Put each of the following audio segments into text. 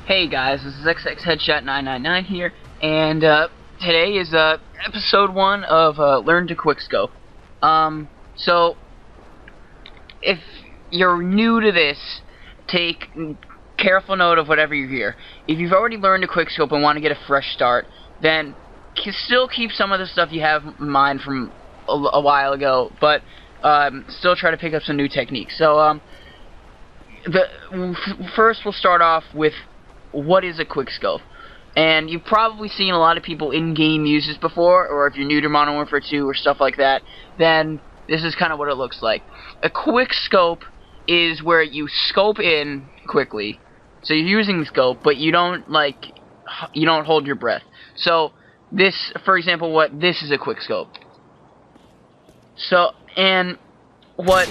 Hey guys, this is XX Headshot 999 here, and today is episode 1 of Learn to QuickScope. So if you're new to this, take careful note of whatever you hear. If you've already learned to QuickScope and want to get a fresh start, then still keep some of the stuff you have in mind from a while ago, but still try to pick up some new techniques. So first we'll start off with what is a QuickScope. And you've probably seen a lot of people in-game use this before, or if you're new to Modern Warfare 2 or stuff like that, then this is kind of what it looks like. A QuickScope is where you scope in quickly. So you're using the scope, but you don't hold your breath. So this, for example, this is a QuickScope. So, and what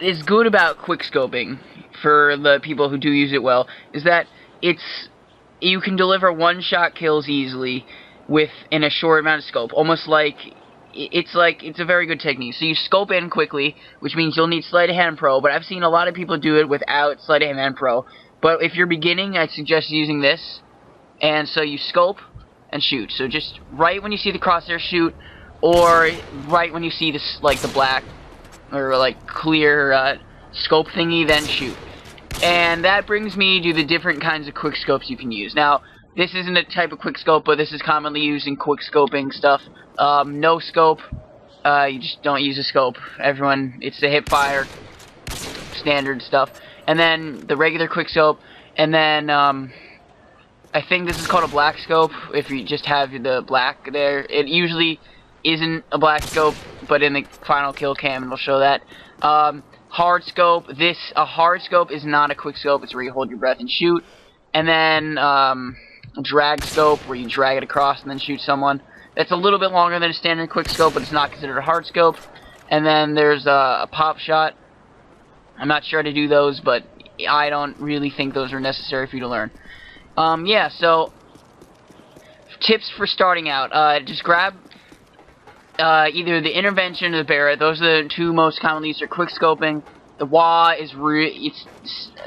is good about QuickScoping for the people who do use it well is that you can deliver one-shot kills easily in a short amount of scope. Almost like it's a very good technique. So you scope in quickly, which means you'll need Sleight of Hand Pro, but I've seen a lot of people do it without Sleight of Hand Pro. But if you're beginning, I'd suggest using this. And so you scope and shoot. So just right when you see the crosshair, shoot, or right when you see this, like the black or like clear scope thingy, then shoot. And that brings me to the different kinds of quickscopes you can use. Now, this isn't a type of quickscope, but this is commonly used in quickscoping stuff. No scope, you just don't use a scope. It's the hip fire, standard stuff. And then the regular quickscope, and then I think this is called a black scope, if you just have the black there. It usually isn't a black scope, but in the final kill cam it'll show that. Hard scope. A hard scope is not a quick scope. It's where you hold your breath and shoot. And then drag scope, where you drag it across and then shoot someone. That's a little bit longer than a standard quick scope, but it's not considered a hard scope. And then there's a pop shot. I'm not sure how to do those, but I don't really think those are necessary for you to learn. Yeah, so tips for starting out. Just grab either the intervention or the Barrett. Those are the two most commonly used for quickscoping. The WA is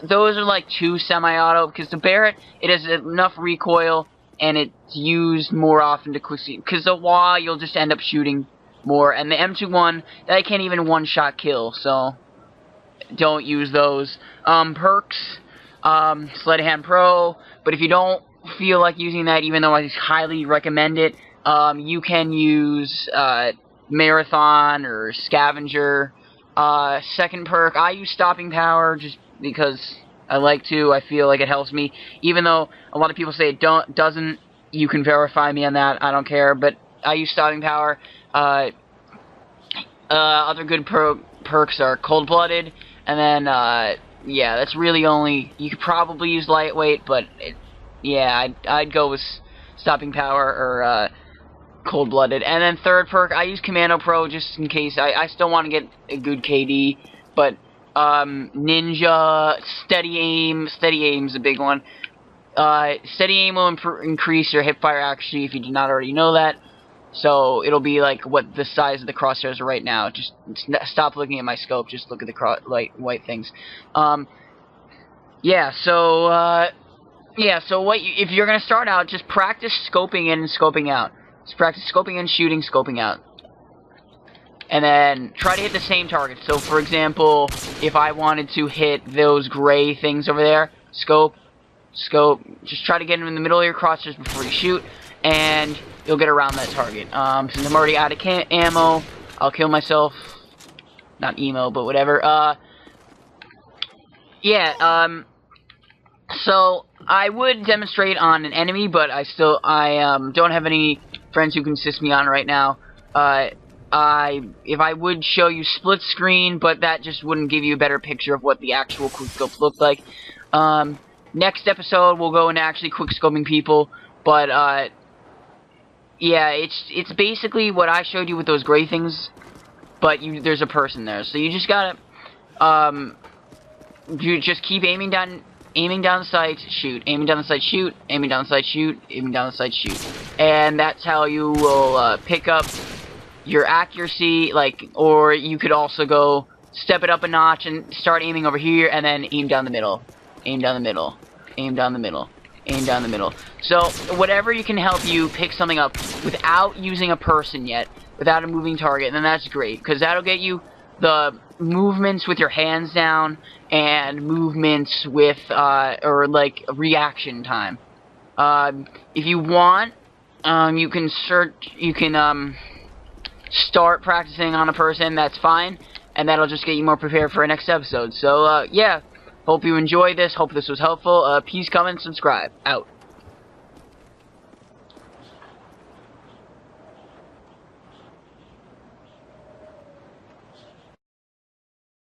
those are like two semi-auto, because the Barrett, it has enough recoil and it's used more often to quickscope. Because the WA, you'll just end up shooting more, and the M21, that can't even one-shot kill, so don't use those. Perks, Sleight of Hand Pro, but if you don't feel like using that, even though I highly recommend it, you can use Marathon or Scavenger. Second perk, I use Stopping Power just because I like to. I feel like it helps me. Even though a lot of people say it doesn't, you can verify me on that. I don't care, but I use Stopping Power. Other good perks are Cold-Blooded, and then, yeah, that's really only... You could probably use Lightweight, but, yeah, I'd go with Stopping Power or Cold-Blooded. And then third perk, I use Commando Pro just in case. I still want to get a good KD, but Ninja, Steady Aim's a big one. Steady Aim will increase your hipfire accuracy if you did not already know that. So it'll be like what the size of the crosshairs are right now. Just stop looking at my scope, just look at the white things. Yeah, so if you're gonna start out, just practice scoping in and scoping out. Just practice scoping in, shooting, scoping out. And then try to hit the same target. So for example, if I wanted to hit those gray things over there, scope, just try to get them in the middle of your crosshairs before you shoot, and you'll get around that target. Since I'm already out of ammo, I'll kill myself. Not emo, but whatever. Yeah, so I would demonstrate on an enemy, but I don't have any friends who can assist me on right now. If I would show you split screen, but that just wouldn't give you a better picture of what the actual quickscopes look like. Next episode we'll go into actually quickscoping people, but yeah, it's basically what I showed you with those gray things, but there's a person there, so you just gotta you just keep aiming down the sights, shoot, aiming down the sights, shoot, aiming down the sights, shoot, aiming down the sights, shoot. And that's how you will pick up your accuracy, or you could also go step it up a notch and start aiming over here and then aim down the middle, aim down the middle, aim down the middle, aim down the middle. So whatever you can help you pick something up without using a person yet, without a moving target, then that's great, because that'll get you the movements with your hands down and movements with or like reaction time. If you want, you can start practicing on a person. That's fine, and that'll just get you more prepared for our next episode. So yeah, hope you enjoyed this. Hope this was helpful. Please comment and subscribe. Out.